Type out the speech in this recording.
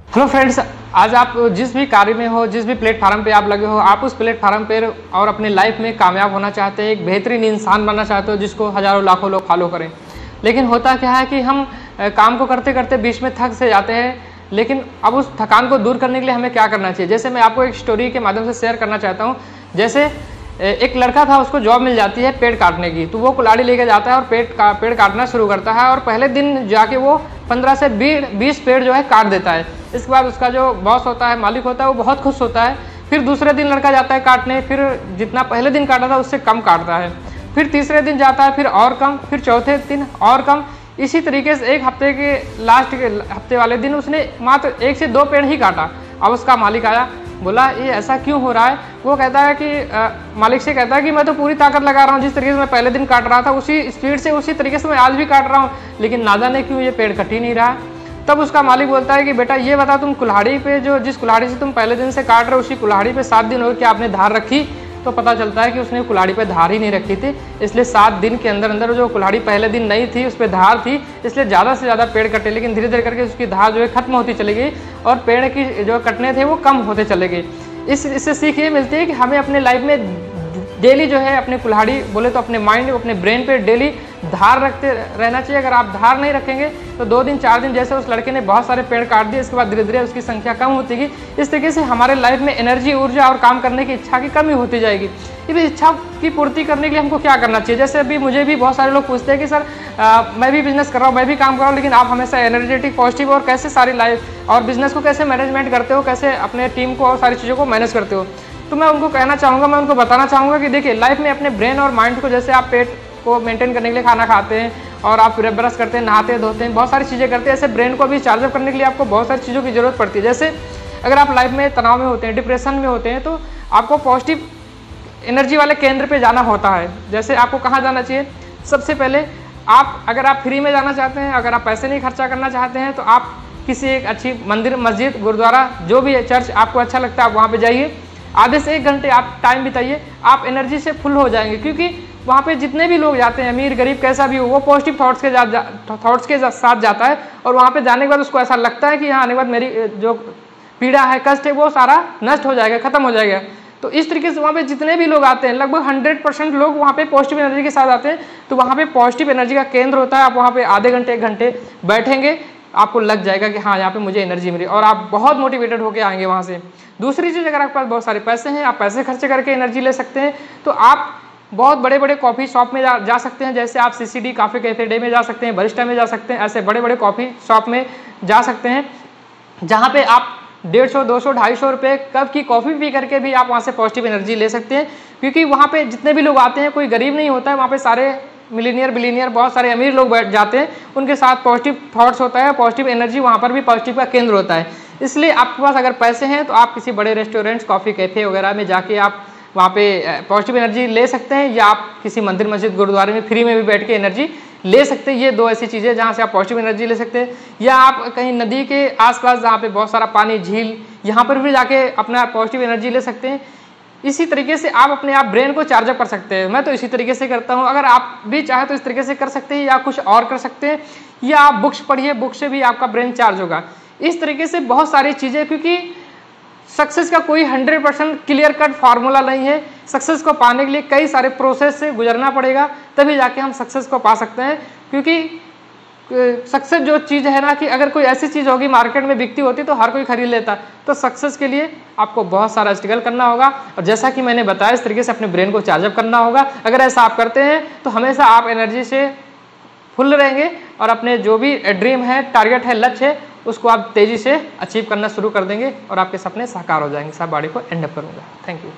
Hello friends, आज आप जिस भी कार्य में हो, जिस भी प्लेटफार्म पे आप लगे हो, आप उस प्लेटफार्म पर और अपने लाइफ में कामयाब होना चाहते हैं, एक बेहतरीन इंसान बनना चाहते हो जिसको हज़ारों लाखों लोग फॉलो करें। लेकिन होता क्या है कि हम काम को करते करते बीच में थक से जाते हैं। लेकिन अब उस थकान को दूर करने के लिए हमें क्या करना चाहिए, जैसे मैं आपको एक स्टोरी के माध्यम से शेयर करना चाहता हूँ। जैसे एक लड़का था, उसको जॉब मिल जाती है पेड़ काटने की, तो वो कुल्हाड़ी लेके जाता है और पेड़ काटना शुरू करता है। और पहले दिन जाके वो 15 से 20 पेड़ जो है काट देता है। इसके बाद उसका जो बॉस होता है, मालिक होता है, वो बहुत खुश होता है। फिर दूसरे दिन लड़का जाता है काटने, फिर जितना पहले दिन काटा था उससे कम काटता है। फिर तीसरे दिन जाता है, फिर और कम, फिर चौथे दिन और कम। इसी तरीके से एक हफ्ते के लास्ट के हफ्ते वाले दिन उसने मात्र 1 से 2 पेड़ ही काटा। अब उसका मालिक आया, बोला ये ऐसा क्यों हो रहा है। वो कहता है कि मालिक से कहता है कि मैं तो पूरी ताकत लगा रहा हूँ, जिस तरीके से मैं पहले दिन काट रहा था उसी स्पीड से, उसी तरीके से मैं आज भी काट रहा हूँ, लेकिन ना जाने क्यों ये पेड़ कट ही नहीं रहा। तब उसका मालिक बोलता है कि बेटा ये बता, तुम कुल्हाड़ी पे जिस कुल्हाड़ी से तुम पहले दिन से काट रहे हो, उसी कुल्हाड़ी पे 7 दिन हो गए, क्या आपने धार रखी। तो पता चलता है कि उसने कुल्हाड़ी पे धार ही नहीं रखी थी, इसलिए 7 दिन के अंदर अंदर जो कुल्हाड़ी पहले दिन नहीं थी उस पर धार थी, इसलिए ज़्यादा से ज़्यादा पेड़ कटे। लेकिन धीरे धीरे करके उसकी धार जो है खत्म होती चली गई और पेड़ की जो कटने थे वो कम होते चले गए। इससे सीख ये मिलती है कि हमें अपने लाइफ में डेली जो है अपने कुल्हाड़ी बोले तो अपने माइंड, अपने ब्रेन पे डेली धार रखते रहना चाहिए। अगर आप धार नहीं रखेंगे तो 2 दिन 4 दिन, जैसे उस लड़के ने बहुत सारे पेड़ काट दिए, इसके बाद धीरे धीरे उसकी संख्या कम होती गई। इस तरीके से हमारे लाइफ में एनर्जी, ऊर्जा और काम करने की इच्छा की कमी होती जाएगी। इस इच्छा की पूर्ति करने के लिए हमको क्या करना चाहिए। जैसे अभी मुझे भी बहुत सारे लोग पूछते हैं कि सर मैं भी बिजनेस कर रहा हूँ, मैं भी काम कर रहा हूँ, लेकिन आप हमेशा एनर्जेटिक, पॉजिटिव और कैसे सारी लाइफ और बिजनेस को कैसे मैनेजमेंट करते हो, कैसे अपने टीम को और सारी चीज़ों को मैनेज करते हो। तो मैं उनको कहना चाहूँगा, मैं उनको बताना चाहूँगा कि देखिए लाइफ में अपने ब्रेन और माइंड को, जैसे आप पेट को मेंटेन करने के लिए खाना खाते हैं और आप फिर ब्रश करते हैं, नहाते हैं, धोते हैं, बहुत सारी चीज़ें करते हैं, ऐसे ब्रेन को भी चार्जअप करने के लिए आपको बहुत सारी चीज़ों की ज़रूरत पड़ती है। जैसे अगर आप लाइफ में तनाव में होते हैं, डिप्रेशन में होते हैं, तो आपको पॉजिटिव एनर्जी वाले केंद्र पे जाना होता है। जैसे आपको कहाँ जाना चाहिए, सबसे पहले अगर आप फ्री में जाना चाहते हैं, अगर आप पैसे नहीं खर्चा करना चाहते हैं, तो आप किसी एक अच्छी मंदिर, मस्जिद, गुरुद्वारा, जो भी चर्च आपको अच्छा लगता है आप वहाँ पे जाइए। आधे से 1 घंटे आप टाइम बिताइए, आप एनर्जी से फुल हो जाएंगे। क्योंकि वहाँ पे जितने भी लोग जाते हैं, अमीर गरीब कैसा भी हो, वो पॉजिटिव थॉट्स के साथ जाता है। और वहाँ पे जाने के बाद उसको ऐसा लगता है कि यहाँ आने के बाद मेरी जो पीड़ा है, कष्ट है, वो सारा नष्ट हो जाएगा, खत्म हो जाएगा। तो इस तरीके से वहाँ पे जितने भी लोग आते हैं, लगभग 100% लोग वहाँ पे पॉजिटिव एनर्जी के साथ आते हैं। तो वहाँ पे पॉजिटिव एनर्जी का केंद्र होता है। आप वहाँ पे आधे घंटे 1 घंटे बैठेंगे, आपको लग जाएगा कि हाँ यहाँ पे मुझे एनर्जी मिली, और आप बहुत मोटिवेटेड होकर आएंगे वहाँ से। दूसरी चीज़, अगर आपके पास बहुत सारे पैसे हैं, आप पैसे खर्चे करके एनर्जी ले सकते हैं, तो आप बहुत बड़े बड़े कॉफ़ी शॉप में जा सकते हैं। जैसे आप CCD कॉफ़ी कैफे डे में जा सकते हैं, बरिस्टा में जा सकते हैं, ऐसे बड़े बड़े कॉफ़ी शॉप में जा सकते हैं, जहाँ पे आप 150, 200, 250 रुपये कप की कॉफ़ी पी करके भी आप वहाँ से पॉजिटिव एनर्जी ले सकते हैं। क्योंकि वहाँ पे जितने भी लोग आते हैं, कोई गरीब नहीं होता है, वहाँ पे सारे मिलीनियर, बिलीनियर, बहुत सारे अमीर लोग बैठ जाते हैं, उनके साथ पॉजिटिव थॉट्स होता है, पॉजिटिव एनर्जी, वहाँ पर भी पॉजिटिव का केंद्र होता है। इसलिए आपके पास अगर पैसे हैं तो आप किसी बड़े रेस्टोरेंट्स, कॉफ़ी कैफ़े वगैरह में जाके आप वहाँ पे पॉजिटिव एनर्जी ले सकते हैं, या आप किसी मंदिर, मस्जिद, गुरुद्वारे में फ्री में भी बैठ के एनर्जी ले सकते हैं। ये 2 ऐसी चीज़ें जहाँ से आप पॉजिटिव एनर्जी ले सकते हैं। या आप कहीं नदी के आसपास जहाँ पे बहुत सारा पानी, झील, यहाँ पर भी जाके अपना पॉजिटिव एनर्जी ले सकते हैं। इसी तरीके से आप अपने आप ब्रेन को चार्जअप कर सकते हैं। मैं तो इसी तरीके से करता हूँ। अगर आप भी चाहे तो इस तरीके से कर सकते हैं, या कुछ और कर सकते हैं, या आप बुक्स पढ़िए, बुक से भी आपका ब्रेन चार्ज होगा। इस तरीके से बहुत सारी चीज़ें, क्योंकि सक्सेस का कोई 100% क्लियर कट फार्मूला नहीं है। सक्सेस को पाने के लिए कई सारे प्रोसेस से गुजरना पड़ेगा, तभी जाके हम सक्सेस को पा सकते हैं। क्योंकि सक्सेस जो चीज़ है ना, कि अगर कोई ऐसी चीज़ होगी मार्केट में बिकती होती तो हर कोई खरीद लेता। तो सक्सेस के लिए आपको बहुत सारा स्ट्रगल करना होगा, और जैसा कि मैंने बताया इस तरीके से अपने ब्रेन को चार्जअप करना होगा। अगर ऐसा आप करते हैं तो हमेशा आप एनर्जी से फुल रहेंगे, और अपने जो भी ड्रीम है, टारगेट है, लक्ष्य है, उसको आप तेज़ी से अचीव करना शुरू कर देंगे, और आपके सपने साकार हो जाएंगे। सब बाड़ी को एंड अप करूँगा। Thank you.